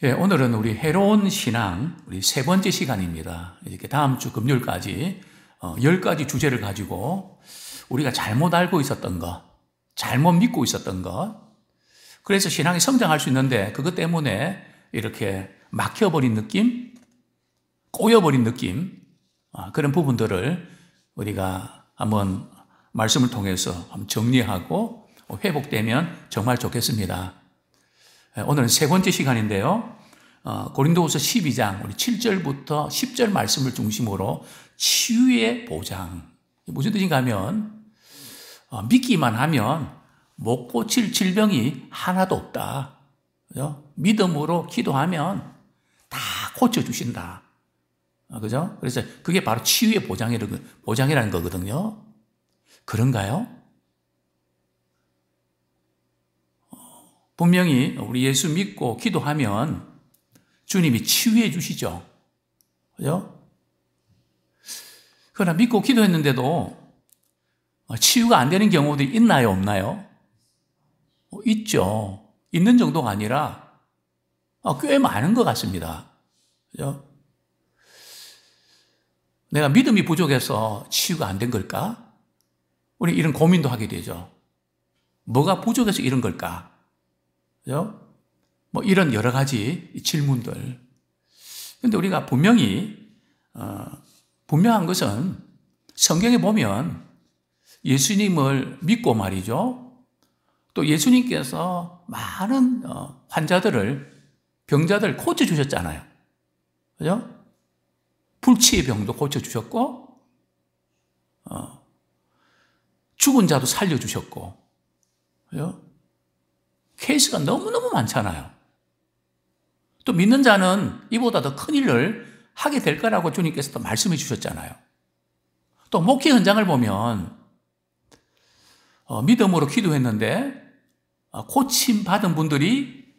예, 오늘은 우리 해로운 신앙, 우리 세 번째 시간입니다. 이렇게 다음 주 금요일까지 10가지 주제를 가지고 우리가 잘못 알고 있었던 것, 잘못 믿고 있었던 것, 그래서 신앙이 성장할 수 있는데 그것 때문에 이렇게 막혀버린 느낌, 꼬여버린 느낌, 그런 부분들을 우리가 한번 말씀을 통해서 한번 정리하고 회복되면 정말 좋겠습니다. 오늘은 세 번째 시간인데요. 고린도후서 12장 우리 7절부터 10절 말씀을 중심으로 치유의 보장. 무슨 뜻인가 하면 믿기만 하면 못 고칠 질병이 하나도 없다. 그죠? 믿음으로 기도하면 다 고쳐주신다. 그죠? 그래서 그게 바로 치유의 보장이라는 거거든요. 그런가요? 분명히 우리 예수 믿고 기도하면 주님이 치유해 주시죠. 그죠? 그러나 믿고 기도했는데도 치유가 안 되는 경우도 있나요? 없나요? 있죠. 있는 정도가 아니라 꽤 많은 것 같습니다. 그죠? 내가 믿음이 부족해서 치유가 안 된 걸까? 우리 이런 고민도 하게 되죠. 뭐가 부족해서 이런 걸까? 그죠? 이런 여러 가지 질문들. 근데 우리가 분명한 것은 성경에 보면 예수님을 믿고 말이죠. 또 예수님께서 많은 병자들을 고쳐주셨잖아요. 그죠? 불치의 병도 고쳐주셨고, 죽은 자도 살려주셨고, 그죠? 케이스가 너무너무 많잖아요. 또 믿는 자는 이보다 더 큰 일을 하게 될 거라고 주님께서 또 말씀해 주셨잖아요. 또 목회 현장을 보면 믿음으로 기도했는데 고침 받은 분들이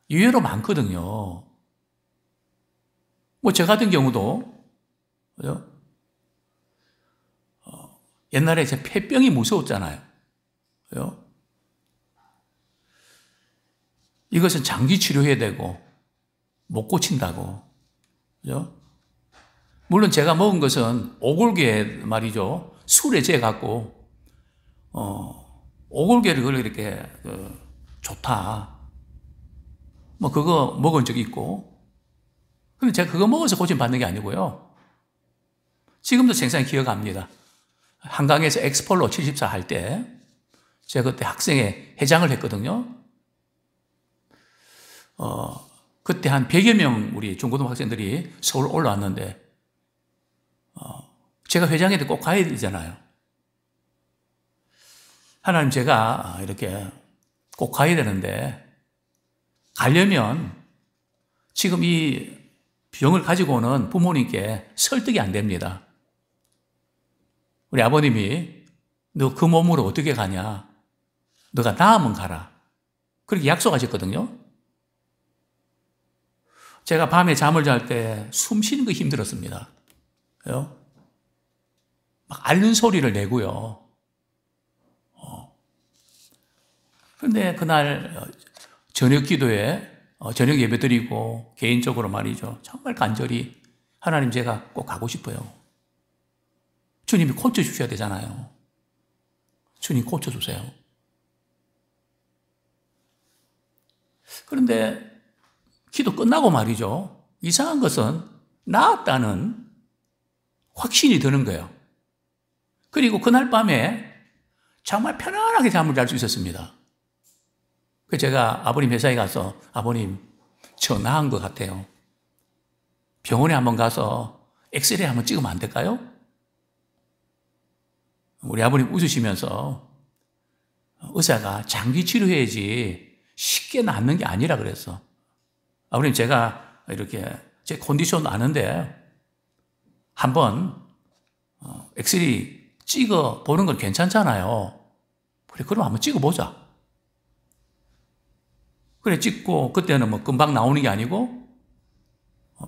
의외로 많거든요. 저 같은 경우도 그죠? 옛날에 제 폐병이 무서웠잖아요. 그죠? 이것은 장기 치료해야 되고 못 고친다고. 그죠? 물론 제가 먹은 것은 오골계 말이죠. 술에 재갖고 오골계를 이렇게 좋다. 그거 먹은 적이 있고. 근데 제가 그거 먹어서 고침 받는 게 아니고요. 지금도 생생히 기억합니다. 한강에서 엑스폴로 74 할 때 제가 그때 학생회 회장을 했거든요. 그때 한 100여 명 우리 중고등학생들이 서울 올라왔는데, 제가 회장한테 꼭 가야 되잖아요. 하나님, 제가 이렇게 꼭 가야 되는데, 가려면 지금 이 병을 가지고 오는 부모님께 설득이 안 됩니다. 우리 아버님이 너 그 몸으로 어떻게 가냐? 너가 나으면 가라. 그렇게 약속하셨거든요. 제가 밤에 잠을 잘 때 숨 쉬는 거 힘들었습니다. 막 앓는 소리를 내고요. 그런데 그날 저녁 기도에 저녁 예배 드리고 개인적으로 말이죠. 정말 간절히 하나님, 제가 꼭 가고 싶어요. 주님이 고쳐주셔야 되잖아요. 주님 고쳐주세요. 그런데 기도 끝나고 말이죠. 이상한 것은 나았다는 확신이 드는 거예요. 그리고 그날 밤에 정말 편안하게 잠을 잘 수 있었습니다. 그래서 제가 아버님 회사에 가서 아버님, 저 나은 것 같아요. 병원에 한번 가서 엑스레이 한번 찍으면 안 될까요? 우리 아버님 웃으시면서 의사가 장기 치료해야지 쉽게 낫는 게 아니라 그랬어. 아버님, 제가 이렇게 제 컨디션 아는데 한번 엑스레이 찍어 보는 건 괜찮잖아요. 그래, 그럼 한번 찍어보자. 그래, 찍고 그때는 금방 나오는 게 아니고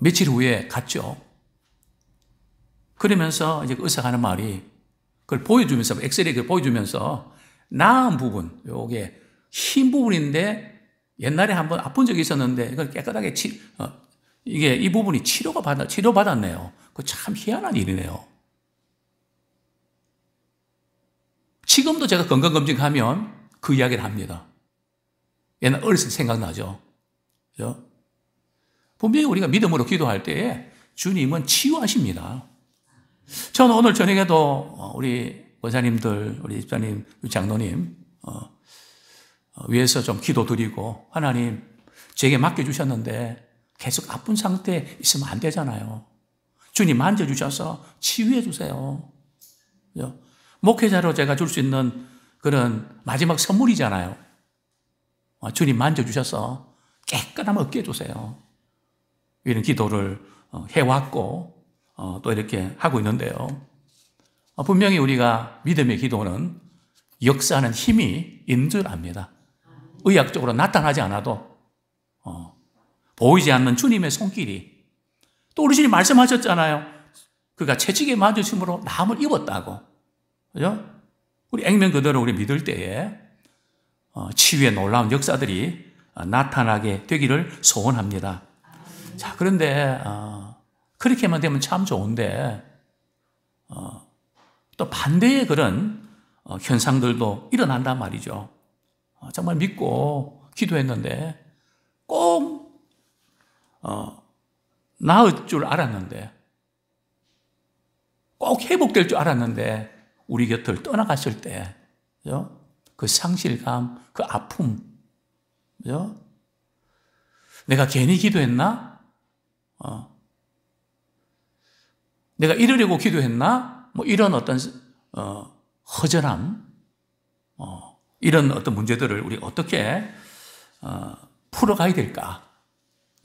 며칠 후에 갔죠. 그러면서 이제 의사가 하는 말이, 그걸 보여주면서, 엑스레이를 보여주면서 나은 부분, 요게 흰 부분인데 옛날에 한번 아픈 적이 있었는데 이걸 깨끗하게 이게 이 부분이 치료받았네요. 그 참 희한한 일이네요. 지금도 제가 건강검진하면 그 이야기를 합니다. 옛날 어렸을 때 생각나죠. 그죠? 분명히 우리가 믿음으로 기도할 때에 주님은 치유하십니다. 저는 오늘 저녁에도 우리 권사님들, 우리 집사님, 우리 장로님 위해서 좀 기도드리고, 하나님 제게 맡겨주셨는데 계속 아픈 상태에 있으면 안 되잖아요. 주님 만져주셔서 치유해 주세요. 그죠? 목회자로 제가 줄 수 있는 그런 마지막 선물이잖아요. 주님 만져주셔서 깨끗함 얻게 해주세요. 이런 기도를 해왔고 또 이렇게 하고 있는데요. 분명히 우리가 믿음의 기도는 역사하는 힘이 있는 줄 압니다. 의학적으로 나타나지 않아도 보이지 않는 주님의 손길이, 또 우리 주님 말씀하셨잖아요. 그가 채찍에 맞으심으로 나음을 입었다고. 그죠? 우리 액면 그대로 우리 믿을 때에 치유의 놀라운 역사들이 나타나게 되기를 소원합니다. 자, 그런데 그렇게만 되면 참 좋은데 또 반대의 그런 현상들도 일어난단 말이죠. 정말 믿고 기도했는데 꼭 나을 줄 알았는데, 꼭 회복될 줄 알았는데 우리 곁을 떠나갔을 때 그 상실감, 그 아픔, 그죠? 내가 괜히 기도했나? 내가 이러려고 기도했나? 뭐 이런 어떤 허전함, 이런 어떤 문제들을 우리 어떻게 풀어가야 될까?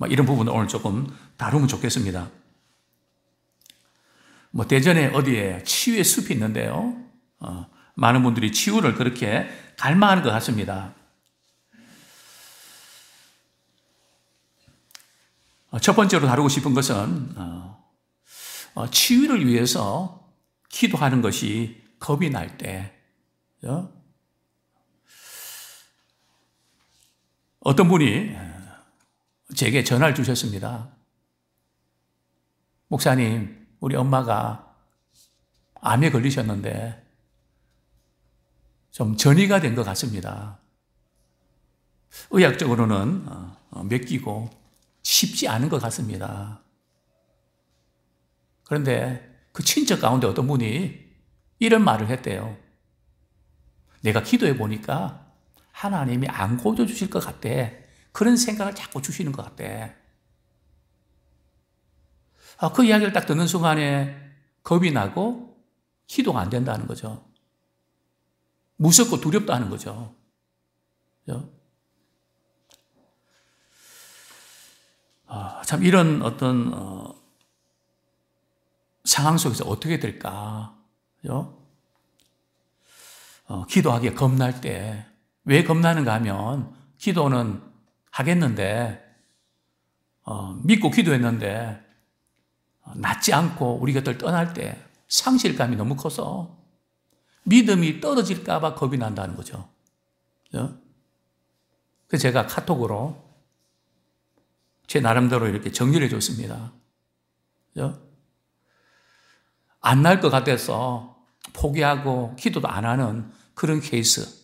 이런 부분을 오늘 조금 다루면 좋겠습니다. 대전에 어디에 치유의 숲이 있는데요. 많은 분들이 치유를 그렇게 갈망하는 것 같습니다. 첫 번째로 다루고 싶은 것은 치유를 위해서 기도하는 것이 겁이 날 때, 어떤 분이 제게 전화를 주셨습니다. 목사님, 우리 엄마가 암에 걸리셨는데 좀 전이가 된 것 같습니다. 의학적으로는 맡기고 쉽지 않은 것 같습니다. 그런데 그 친척 가운데 어떤 분이 이런 말을 했대요. 내가 기도해 보니까 하나님이 안 고쳐주실 것 같대. 그런 생각을 자꾸 주시는 것 같대. 그 이야기를 딱 듣는 순간에 겁이 나고 기도가 안 된다는 거죠. 무섭고 두렵다는 거죠. 참 이런 어떤 상황 속에서 어떻게 될까? 기도하기에 겁날 때, 왜 겁나는가 하면 기도는 하겠는데 믿고 기도했는데 낫지 않고 우리 곁을 떠날 때 상실감이 너무 커서 믿음이 떨어질까 봐 겁이 난다는 거죠. 그래서 제가 카톡으로 제 나름대로 이렇게 정리를 해줬습니다. 안 날 것 같아서 포기하고 기도도 안 하는 그런 케이스.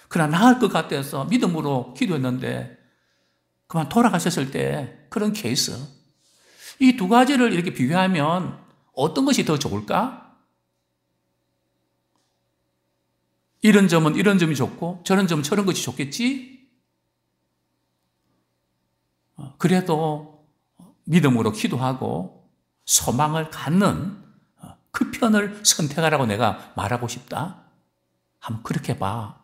그러나 나을 것 같아서 믿음으로 기도했는데 그만 돌아가셨을 때 그런 케이스. 이 두 가지를 이렇게 비교하면 어떤 것이 더 좋을까? 이런 점은 이런 점이 좋고 저런 점은 저런 것이 좋겠지? 그래도 믿음으로 기도하고 소망을 갖는 그 편을 선택하라고 내가 말하고 싶다. 한번 그렇게 봐.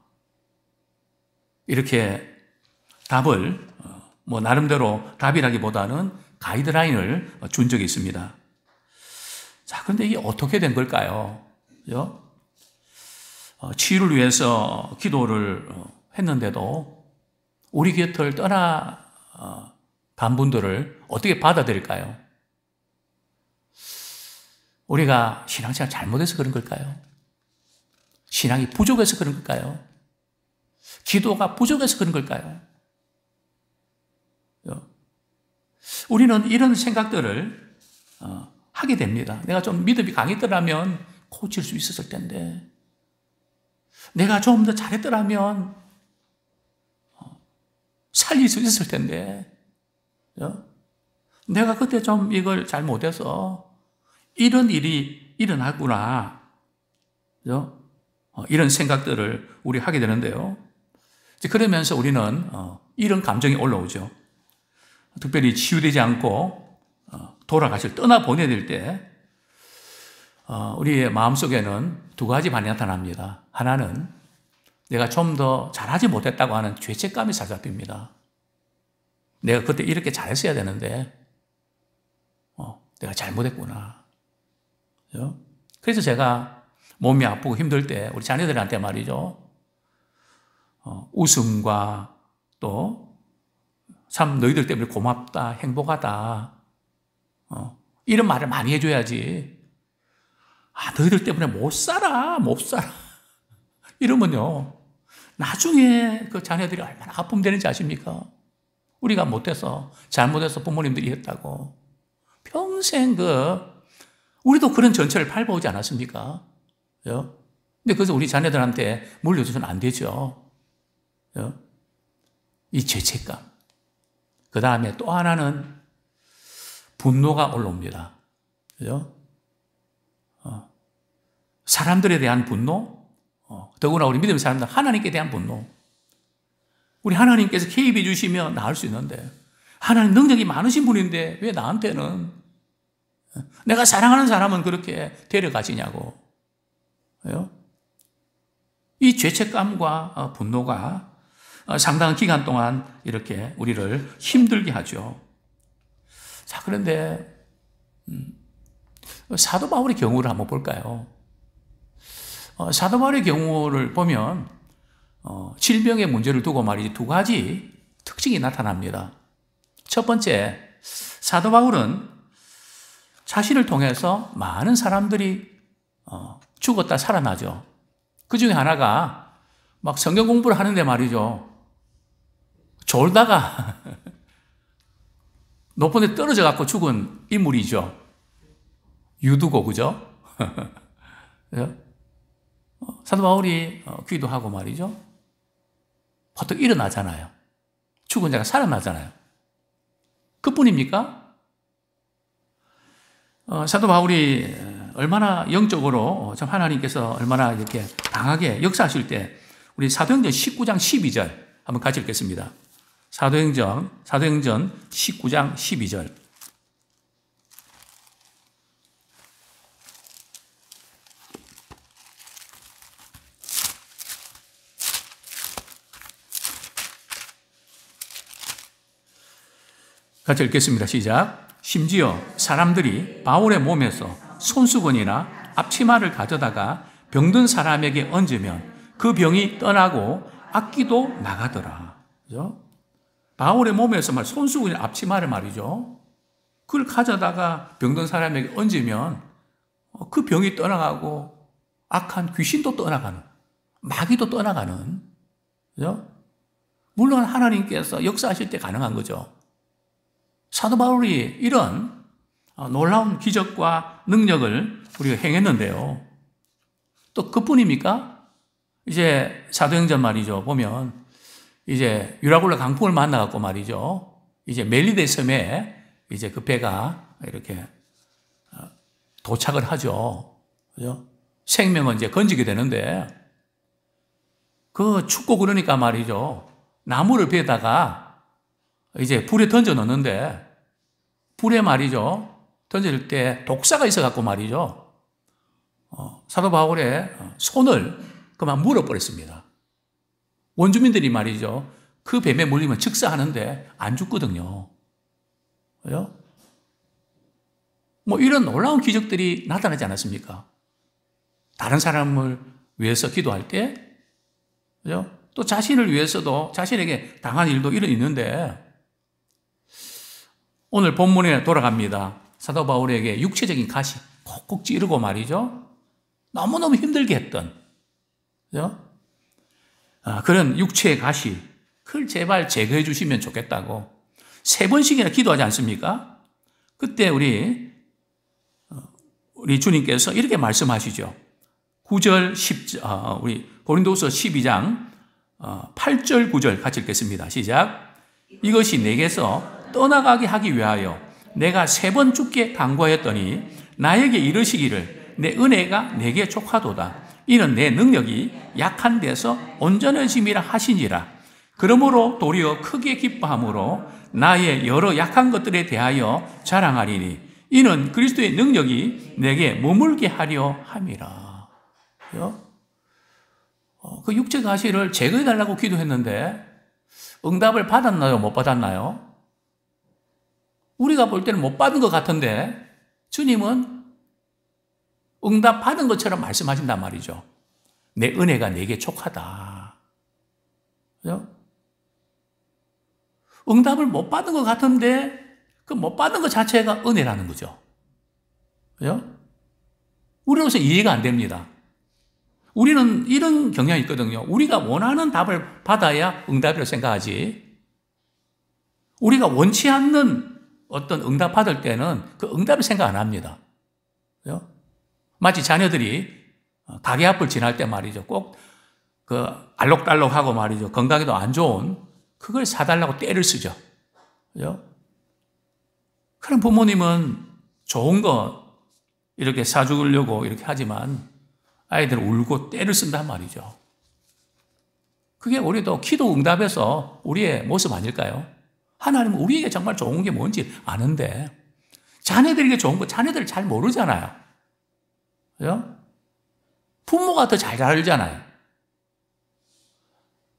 이렇게 답을 나름대로 답이라기보다는 가이드라인을 준 적이 있습니다. 자, 그런데 이게 어떻게 된 걸까요? 치유를 위해서 기도를 했는데도 우리 곁을 떠나간 분들을 어떻게 받아들일까요? 우리가 신앙생활 잘못해서 그런 걸까요? 신앙이 부족해서 그런 걸까요? 기도가 부족해서 그런 걸까요? 우리는 이런 생각들을 하게 됩니다. 내가 좀 믿음이 강했더라면 고칠 수 있었을 텐데, 내가 좀 더 잘했더라면 살릴 수 있었을 텐데, 내가 그때 좀 이걸 잘 못해서 이런 일이 일어났구나, 이런 생각들을 우리 하게 되는데요. 그러면서 우리는 이런 감정이 올라오죠. 특별히 치유되지 않고 돌아가실, 떠나보내야 될 때 우리의 마음속에는 두 가지 반응이 나타납니다. 하나는 내가 좀 더 잘하지 못했다고 하는 죄책감이 사로잡힙니다. 내가 그때 이렇게 잘했어야 되는데 내가 잘못했구나. 그래서 제가 몸이 아프고 힘들 때 우리 자녀들한테 말이죠, 웃음과 또 참 너희들 때문에 고맙다, 행복하다, 이런 말을 많이 해줘야지. 너희들 때문에 못 살아 이러면요, 나중에 그 자녀들이 얼마나 아픔 되는지 아십니까? 우리가 못해서, 잘못해서 부모님들이 했다고 평생 우리도 그런 전철을 밟아오지 않았습니까? 근데 그래서 우리 자녀들한테 물려줘서는 안 되죠. 이 죄책감. 그 다음에 또 하나는 분노가 올라옵니다. 그죠? 사람들에 대한 분노, 더구나 우리 믿음의 사람들, 하나님께 대한 분노. 우리 하나님께서 개입해 주시면 나을 수 있는데, 하나님 능력이 많으신 분인데 왜 나한테는, 내가 사랑하는 사람은 그렇게 데려가시냐고. 이 죄책감과 분노가 상당한 기간 동안 이렇게 우리를 힘들게 하죠. 자, 그런데 사도 바울의 경우를 한번 볼까요? 사도 바울의 경우를 보면 질병의 문제를 두고 말이지 두 가지 특징이 나타납니다. 첫 번째, 사도 바울은 자신을 통해서 많은 사람들이 죽었다 살아나죠. 그 중에 하나가 막 성경 공부를 하는데 말이죠, 졸다가 높은 데 떨어져 갖고 죽은 인물이죠. 유두고, 그죠? 사도 바울이 기도하고 말이죠, 보통 일어나잖아요. 죽은 자가 살아나잖아요. 그뿐입니까? 사도 바울이 얼마나 영적으로 참 하나님께서 얼마나 이렇게 강하게 역사하실 때, 우리 사도행전 19장 12절 한번 같이 읽겠습니다. 사도행전 19장 12절. 같이 읽겠습니다. 시작. 심지어 사람들이 바울의 몸에서 손수건이나 앞치마를 가져다가 병든 사람에게 얹으면 그 병이 떠나고 악기도 나가더라. 그죠? 바울의 몸에서 손수건이나 앞치마를 말이죠, 그걸 가져다가 병든 사람에게 얹으면 그 병이 떠나가고 악한 귀신도 떠나가는, 마귀도 떠나가는, 그죠? 물론 하나님께서 역사하실 때 가능한 거죠. 사도 바울이 이런 놀라운 기적과 능력을 우리가 행했는데요. 또 그뿐입니까? 이제 사도행전 말이죠, 보면 이제 유라굴라 강풍을 만나갖고 말이죠, 이제 멜리데 섬에 이제 그 배가 이렇게 도착을 하죠. 그죠? 생명은 이제 건지게 되는데, 그 춥고 그러니까 말이죠, 나무를 베다가 이제 불에 던져 넣는데, 불에 말이죠, 던질 때 독사가 있어갖고 말이죠, 사도 바울의 손을 그만 물어버렸습니다. 원주민들이 말이죠, 그 뱀에 물리면 즉사하는데 안 죽거든요. 그죠? 뭐 이런 놀라운 기적들이 나타나지 않았습니까? 다른 사람을 위해서 기도할 때, 그죠? 또 자신을 위해서도, 자신에게 당한 일도 있는데, 오늘 본문에 돌아갑니다. 사도 바울에게 육체적인 가시 콕콕 찌르고 말이죠, 너무너무 힘들게 했던, 그죠? 그런 육체의 가시, 그걸 제발 제거해 주시면 좋겠다고 3번씩이나 기도하지 않습니까? 그때 우리 주님께서 이렇게 말씀하시죠. 9절, 10절, 우리 고린도후서 12장 8절, 9절 같이 읽겠습니다. 시작. 이것이 내게서 떠나가게 하기 위하여 내가 3번 주께 간구하였더니 나에게 이르시기를 내 은혜가 내게 족하도다. 이는 내 능력이 약한 데서 온전해짐이라 하시니라. 그러므로 도리어 크게 기뻐함으로 나의 여러 약한 것들에 대하여 자랑하리니 이는 그리스도의 능력이 내게 머물게 하려 함이라. 그 육체 가시를 제거해달라고 기도했는데 응답을 받았나요? 못 받았나요? 우리가 볼 때는 못 받은 것 같은데 주님은 응답 받은 것처럼 말씀하신단 말이죠. 내 은혜가 내게 족하다. 그죠? 응답을 못 받은 것 같은데 그 못 받은 것 자체가 은혜라는 거죠. 그죠? 우리로서 이해가 안 됩니다. 우리는 이런 경향이 있거든요. 우리가 원하는 답을 받아야 응답이라고 생각하지. 우리가 원치 않는 어떤 응답 받을 때는 그 응답을 생각 안 합니다. 그죠? 마치 자녀들이 가게 앞을 지날 때 말이죠. 꼭 그 알록달록하고 말이죠. 건강에도 안 좋은 그걸 사달라고 떼를 쓰죠. 그죠? 그런 부모님은 좋은 거 이렇게 사주려고 이렇게 하지만 아이들은 울고 떼를 쓴단 말이죠. 그게 우리도 기도 응답에서 우리의 모습 아닐까요? 하나님은 우리에게 정말 좋은 게 뭔지 아는데 자녀들에게 좋은 거 자녀들 잘 모르잖아요. 그죠? 부모가 더 잘 알잖아요.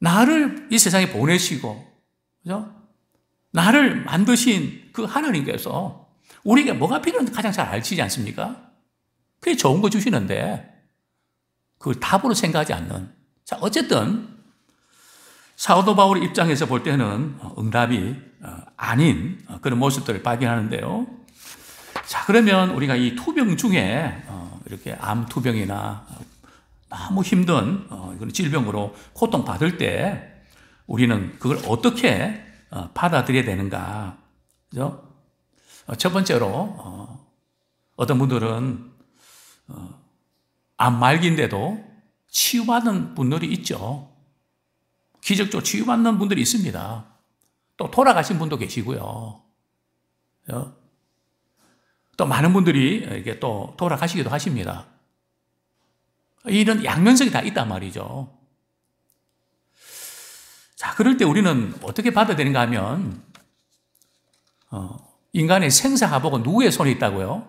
나를 이 세상에 보내시고, 그죠? 나를 만드신 그 하나님께서 우리에게 뭐가 필요한지 가장 잘 알지 않습니까? 그게 좋은 거 주시는데, 그걸 답으로 생각하지 않는. 자, 어쨌든, 사도 바울의 입장에서 볼 때는 응답이 아닌 그런 모습들을 발견하는데요. 자, 그러면 우리가 이 투병 중에 이렇게 암 투병이나 너무 힘든 그런 질병으로 고통받을 때 우리는 그걸 어떻게 받아들여야 되는가. 그죠? 첫 번째로 어떤 분들은 암 말기인데도 치유받는 분들이 있죠. 기적적으로 치유받는 분들이 있습니다. 또 돌아가신 분도 계시고요. 그죠? 또 많은 분들이 이렇게 또 돌아가시기도 하십니다. 이런 양면성이 다 있단 말이죠. 자, 그럴 때 우리는 어떻게 받아야 되는가 하면, 인간의 생사화복은 누구의 손에 있다고요?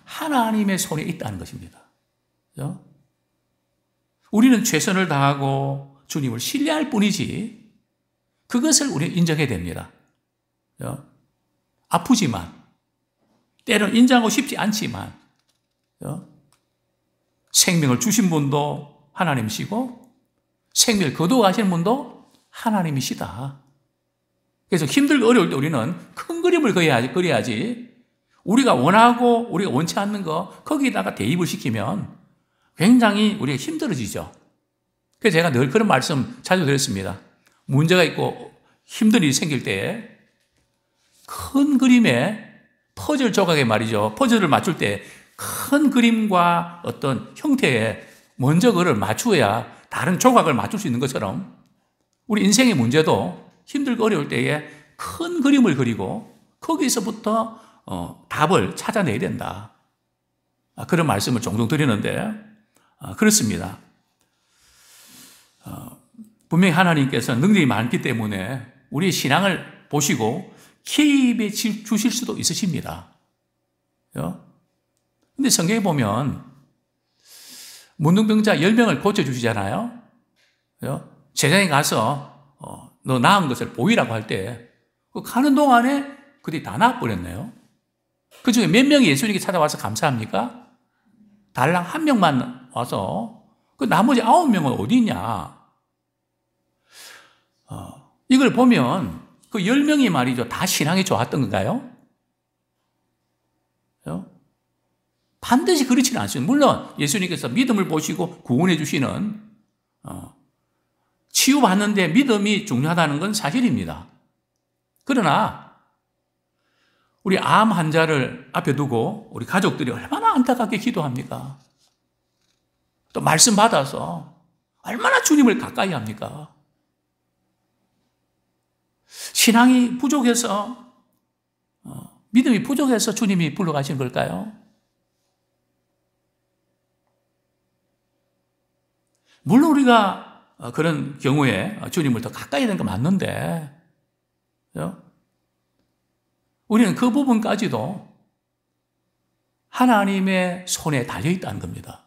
하나님의 손에 있다는 것입니다. 그죠? 우리는 최선을 다하고 주님을 신뢰할 뿐이지, 그것을 우리는 인정해야 됩니다. 그죠? 아프지만, 때로는 인정하고 싶지 않지만, 그죠? 생명을 주신 분도 하나님이시고 생명을 거두어가시는 분도 하나님이시다. 그래서 힘들고 어려울 때 우리는 큰 그림을 그려야지 우리가 원하고 우리가 원치 않는 거 거기다가 대입을 시키면 굉장히 우리가 힘들어지죠. 그래서 제가 늘 그런 말씀 자주 드렸습니다. 문제가 있고 힘든 일이 생길 때 큰 그림에 퍼즐 조각에 말이죠. 퍼즐을 맞출 때 큰 그림과 어떤 형태에 먼저 그걸 맞추어야 다른 조각을 맞출 수 있는 것처럼 우리 인생의 문제도 힘들고 어려울 때에 큰 그림을 그리고 거기서부터 답을 찾아내야 된다. 그런 말씀을 종종 드리는데 그렇습니다. 분명히 하나님께서 능력이 많기 때문에 우리의 신앙을 보시고 기입해 주실 수도 있으십니다. 근데 성경에 보면 문둥병자 10명을 고쳐주시잖아요. 제장에 가서 너 나은 것을 보이라고 할 때 가는 동안에 그들이 다 나아버렸네요. 그 중에 몇 명이 예수님께 찾아와서 감사합니까? 달랑 1명만 와서 그 나머지 9명은 어디 있냐? 이걸 보면 그 10명이 말이죠. 다 신앙이 좋았던 건가요? 반드시 그렇지는 않습니다. 물론 예수님께서 믿음을 보시고 구원해 주시는 치유받는데 믿음이 중요하다는 건 사실입니다. 그러나 우리 암 환자를 앞에 두고 우리 가족들이 얼마나 안타깝게 기도합니까? 또 말씀 받아서 얼마나 주님을 가까이 합니까? 신앙이 부족해서, 믿음이 부족해서 주님이 불러가신 걸까요? 물론 우리가 그런 경우에 주님을 더 가까이 되는 거 맞는데, 우리는 그 부분까지도 하나님의 손에 달려있다는 겁니다.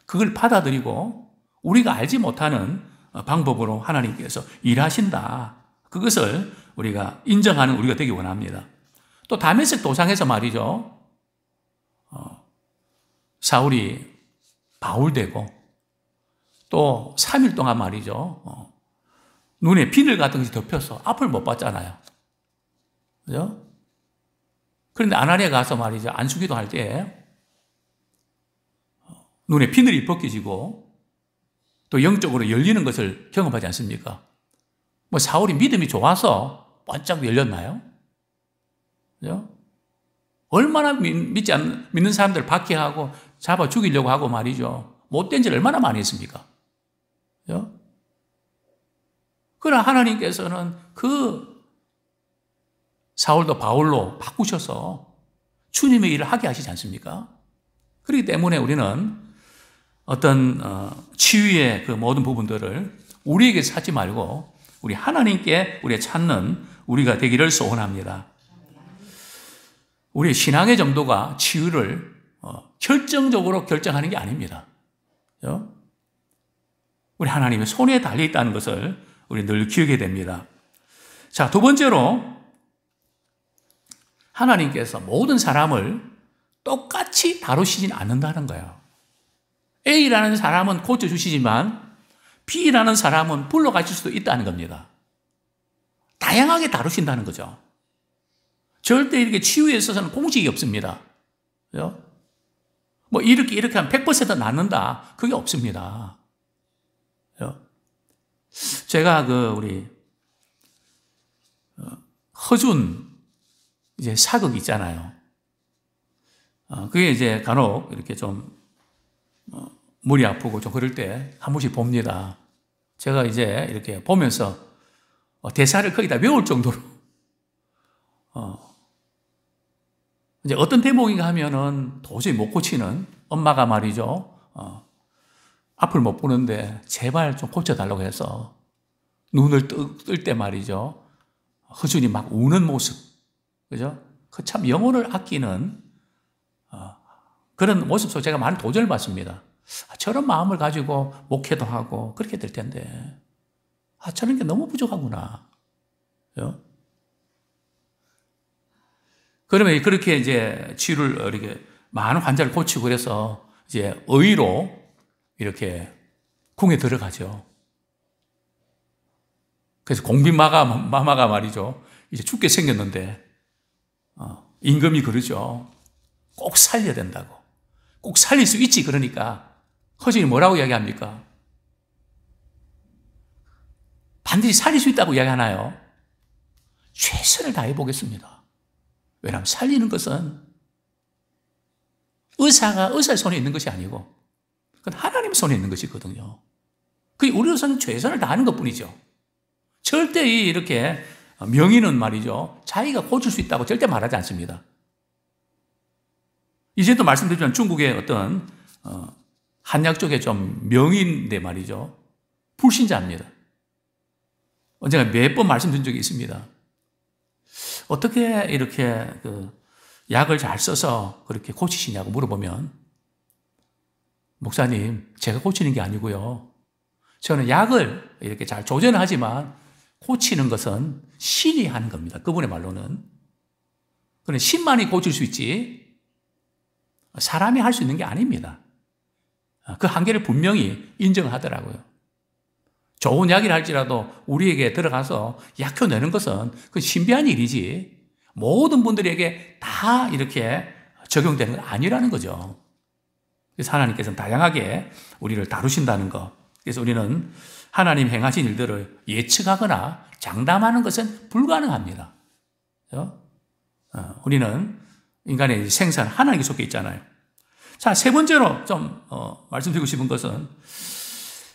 그걸 받아들이고 우리가 알지 못하는 방법으로 하나님께서 일하신다. 그것을 우리가 인정하는 우리가 되기 원합니다. 또 다메섹 도상에서 말이죠. 사울이 바울되고 또 3일 동안 말이죠. 눈에 비늘 같은 것이 덮여서 앞을 못 봤잖아요. 그죠? 그런데 아나니아 가서 말이죠. 안수기도 할 때 눈에 비늘이 벗겨지고 또 영적으로 열리는 것을 경험하지 않습니까? 뭐 사울이 믿음이 좋아서 반짝 열렸나요? 그죠? 얼마나 믿는 사람들 박해하고 잡아 죽이려고 하고 말이죠. 못된 짓을 얼마나 많이 했습니까? 그죠? 그러나 하나님께서는 그 사울도 바울로 바꾸셔서 주님의 일을 하게 하시지 않습니까? 그렇기 때문에 우리는 어떤 치유의 그 모든 부분들을 우리에게 찾지 말고 우리 하나님께 우리가 찾는 우리가 되기를 소원합니다. 우리의 신앙의 정도가 치유를 결정적으로 결정하는 게 아닙니다. 그렇죠? 우리 하나님의 손에 달려있다는 것을 우리 늘 기억해야 됩니다. 자, 두 번째로 하나님께서 모든 사람을 똑같이 다루시진 않는다는 거예요. A라는 사람은 고쳐주시지만 B라는 사람은 불러가실 수도 있다는 겁니다. 다양하게 다루신다는 거죠. 절대 이렇게 치유에 있어서는 공식이 없습니다. 그죠? 뭐 이렇게 하면 100% 낫는다. 그게 없습니다. 그죠? 제가 우리 허준 이제 사극 있잖아요. 그게 이제 간혹 이렇게 좀 머리 아프고 좀 그럴 때 한 번씩 봅니다. 제가 이제 이렇게 보면서 대사를 거의 다 외울 정도로 이제 어떤 대목인가 하면은 도저히 못 고치는 엄마가 말이죠. 앞을 못 보는데 제발 좀 고쳐달라고 해서 눈을 뜰 때 말이죠. 허준이 막 우는 모습. 그죠? 그 참 영혼을 아끼는 그런 모습 속에 제가 많은 도전을 받습니다. 저런 마음을 가지고 목회도 하고 그렇게 될 텐데 저런 게 너무 부족하구나. 그죠? 그러면 그렇게 이제 치유를 이렇게 많은 환자를 고치고 그래서 이제 의로 이렇게 궁에 들어가죠. 그래서 공빈마마가 말이죠. 이제 죽게 생겼는데 임금이 그러죠. 꼭 살려야 된다고. 꼭 살릴 수 있지. 그러니까 허준이 뭐라고 이야기합니까? 반드시 살릴 수 있다고 이야기하나요? 최선을 다해 보겠습니다. 왜냐하면 살리는 것은 의사의 손에 있는 것이 아니고 그건 하나님 손에 있는 것이거든요. 그게 우리로서는 최선을 다하는 것뿐이죠. 절대 이렇게 명의는 말이죠. 자기가 고칠 수 있다고 절대 말하지 않습니다. 이제도 말씀드리지만 중국의 어떤 한약 쪽에 좀 명의인데 말이죠. 불신자입니다. 언젠가 몇 번 말씀드린 적이 있습니다. 어떻게 이렇게 약을 잘 써서 그렇게 고치시냐고 물어보면 목사님, 제가 고치는 게 아니고요. 저는 약을 이렇게 잘 조절은 하지만 고치는 것은 신이 하는 겁니다. 그분의 말로는. 그런데 신만이 고칠 수 있지 사람이 할 수 있는 게 아닙니다. 그 한계를 분명히 인정을 하더라고요. 좋은 약이라 할지라도 우리에게 들어가서 약효내는 것은 그 신비한 일이지 모든 분들에게 다 이렇게 적용되는 건 아니라는 거죠. 그래서 하나님께서는 다양하게 우리를 다루신다는 것. 그래서 우리는 하나님 행하신 일들을 예측하거나 장담하는 것은 불가능합니다. 그렇죠? 우리는 인간의 생사는 하나님께 속해 있잖아요. 자, 세 번째로 좀 말씀드리고 싶은 것은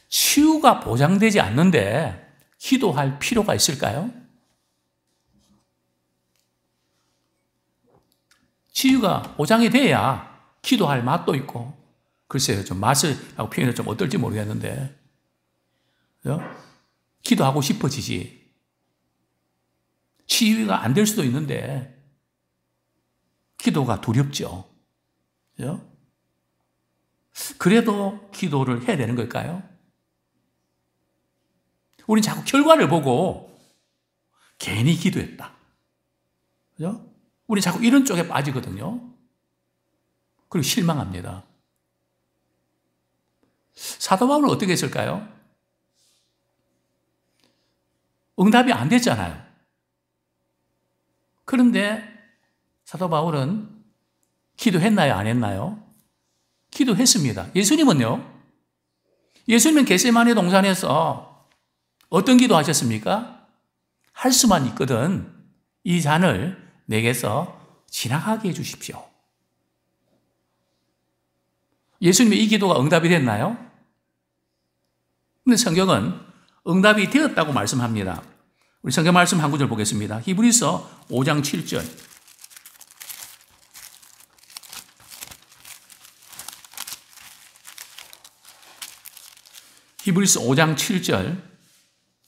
치유가 보장되지 않는데 기도할 필요가 있을까요? 치유가 보장이 돼야 기도할 맛도 있고, 글쎄요, 좀 맛을 하고 표현이 좀 어떨지 모르겠는데, 그죠? 기도하고 싶어지지. 치유가 안 될 수도 있는데, 기도가 두렵죠. 그죠? 그래도 기도를 해야 되는 걸까요? 우린 자꾸 결과를 보고 괜히 기도했다. 그죠? 우리 자꾸 이런 쪽에 빠지거든요. 그리고 실망합니다. 사도 바울은 어떻게 했을까요? 응답이 안 됐잖아요. 그런데 사도 바울은 기도했나요? 안 했나요? 기도했습니다. 예수님은요? 예수님은 겟세마네 동산에서 어떤 기도 하셨습니까? 할 수만 있거든 이 잔을 내게서 지나가게 해주십시오. 예수님의 이 기도가 응답이 됐나요? 근데 성경은 응답이 되었다고 말씀합니다. 우리 성경 말씀 한 구절 보겠습니다. 히브리서 5장 7절. 히브리서 5장 7절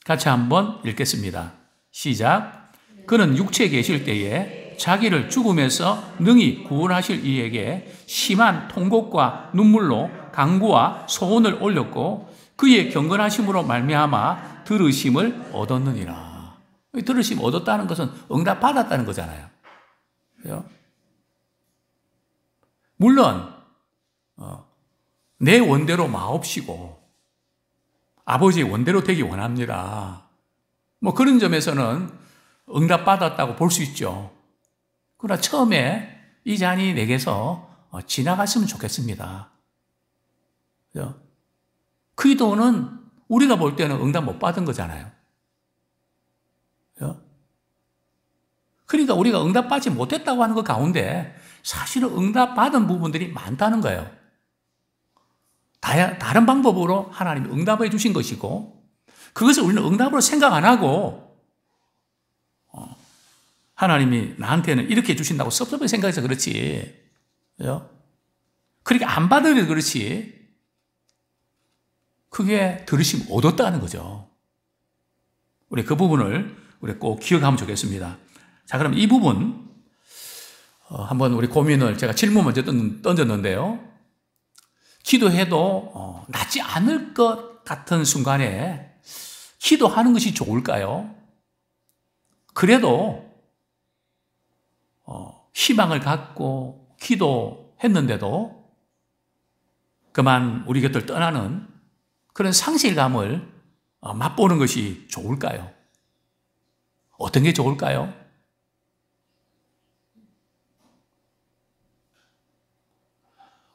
같이 한번 읽겠습니다. 시작. 그는 육체에 계실 때에 자기를 죽음에서 능히 구원하실 이에게 심한 통곡과 눈물로 간구와 소원을 올렸고 그의 경건하심으로 말미암아 들으심을 얻었느니라. 들으심 얻었다는 것은 응답 받았다는 거잖아요. 그렇죠? 물론 내 원대로 마옵시고 아버지의 원대로 되기 원합니다. 뭐 그런 점에서는 응답 받았다고 볼 수 있죠. 그러나 처음에 이 잔이 내게서 지나갔으면 좋겠습니다. 그죠? 그 기도는 우리가 볼 때는 응답 못 받은 거잖아요. 그죠? 그러니까 우리가 응답받지 못했다고 하는 것 가운데 사실은 응답받은 부분들이 많다는 거예요. 다른 방법으로 하나님이 응답해 주신 것이고 그것을 우리는 응답으로 생각 안 하고 하나님이 나한테는 이렇게 해주신다고 섭섭하게 생각해서 그렇지. 그죠? 그러니까 안 받으려 그렇지. 그게 들으심 얻었다는 거죠. 우리 그 부분을 우리 꼭 기억하면 좋겠습니다. 자, 그럼 이 부분 한번 우리 고민을 제가 질문 먼저 던졌는데요. 기도해도 낫지 않을 것 같은 순간에 기도하는 것이 좋을까요? 그래도 희망을 갖고 기도했는데도 그만 우리 곁을 떠나는 그런 상실감을 맛보는 것이 좋을까요? 어떤 게 좋을까요?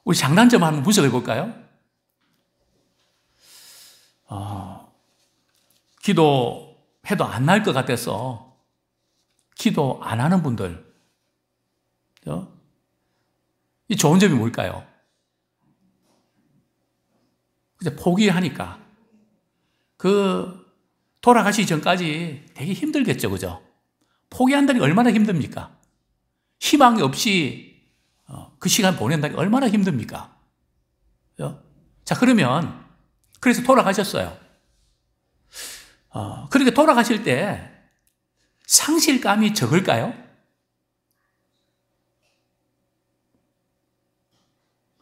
우리 장단점 한번 분석해 볼까요? 기도해도 안 날 것 같아서 기도 안 하는 분들, 이 좋은 점이 뭘까요? 이제 포기하니까 돌아가시기 전까지 되게 힘들겠죠, 그죠? 포기한다는 게 얼마나 힘듭니까? 희망이 없이 그 시간 보낸다는 게 얼마나 힘듭니까? 그죠? 자, 그러면 그래서 돌아가셨어요. 그렇게 돌아가실 때 상실감이 적을까요?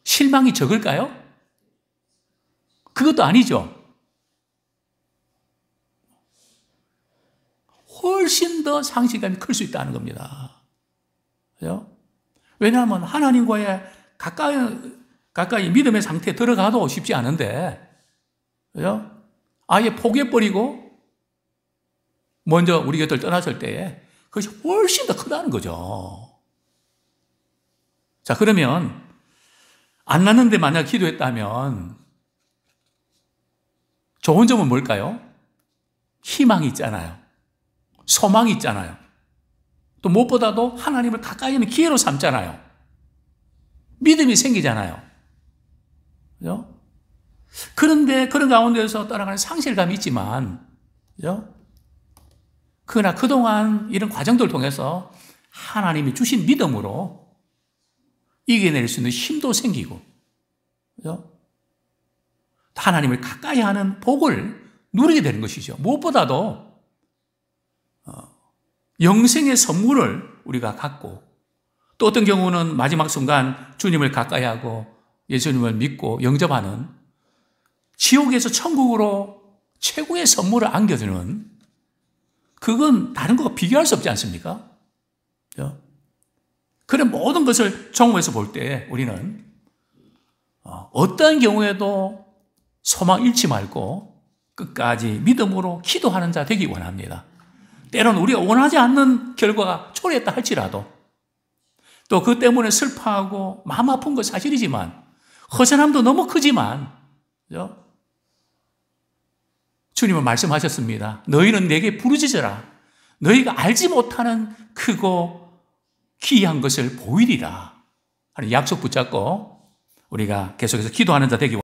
실망이 적을까요? 그것도 아니죠. 훨씬 더 상실감이 클 수 있다는 겁니다. 그죠? 왜냐하면 하나님과의 가까이 믿음의 상태에 들어가도 쉽지 않은데, 그죠? 아예 포기해버리고 먼저 우리 곁을 떠났을 때에 그것이 훨씬 더 크다는 거죠. 자, 그러면 안 났는데 만약 기도했다면 좋은 점은 뭘까요? 희망이 있잖아요. 소망이 있잖아요. 또 무엇보다도 하나님을 가까이 하는 기회로 삼잖아요. 믿음이 생기잖아요. 그죠? 그런데 그런 가운데서 떠나가는 상실감이 있지만, 그죠? 그러나 그동안 이런 과정들을 통해서 하나님이 주신 믿음으로 이겨낼 수 있는 힘도 생기고, 그죠? 하나님을 가까이 하는 복을 누리게 되는 것이죠. 무엇보다도 영생의 선물을 우리가 갖고, 또 어떤 경우는 마지막 순간 주님을 가까이 하고 예수님을 믿고 영접하는, 지옥에서 천국으로 최고의 선물을 안겨주는, 그건 다른 것과 비교할 수 없지 않습니까? 그런 모든 것을 종합해서 볼 때 우리는 어떠한 경우에도 소망 잃지 말고 끝까지 믿음으로 기도하는 자 되기 원합니다. 때로는 우리가 원하지 않는 결과가 초래했다 할지라도, 또 그 때문에 슬퍼하고 마음 아픈 건 사실이지만, 허전함도 너무 크지만, 그죠? 주님은 말씀하셨습니다. 너희는 내게 부르짖어라. 너희가 알지 못하는 크고 귀한 것을 보이리라 하는 약속 붙잡고 우리가 계속해서 기도하는 자 되기